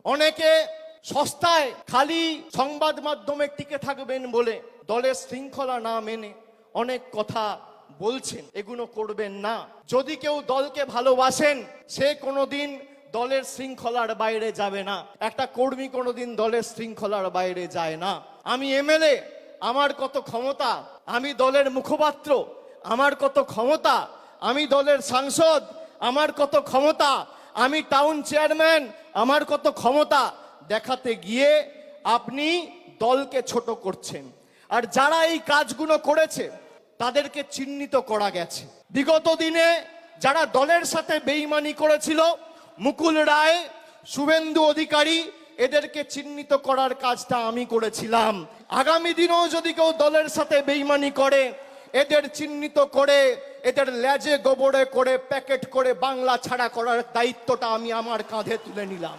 অনেকে সস্তায় খালি সংবাদ মাধ্যমে টিকে থাকবেন বলে দলের শৃঙ্খলা না মেনে অনেক কথা বলছেন, এগুলো করবেন না। যদি কেউ দলকে ভালোবাসেন সে কোনোদিন দলের শৃঙ্খলার বাইরে যাবে না। একটা কর্মী কোনোদিন দলের শৃঙ্খলার বাইরে যায় না। আমি এমএলএ, আমার কত ক্ষমতা, আমি দলের মুখপাত্র, আমার কত ক্ষমতা, আমি দলের সাংসদ, আমার কত ক্ষমতা, আমি টাউন চেয়ারম্যান, আমার কত ক্ষমতা দেখাতে গিয়ে আপনি দলকে ছোট করছেন। আর যারা এই কাজগুলো করেছে তাদেরকে চিহ্নিত করা গেছে। বিগত দিনে যারা দলের সাথে বেইমানি করেছিল, মুকুল রায়, শুভেন্দু অধিকারী, এদেরকে চিহ্নিত করার কাজটা আমি করেছিলাম। আগামী দিনেও যদি কেউ দলের সাথে বেইমানি করে এদের চিহ্নিত করে এদের লেজে গোবরে করে প্যাকেট করে বাংলা ছাড়া করার দায়িত্বটা আমি আমার কাঁধে তুলে নিলাম।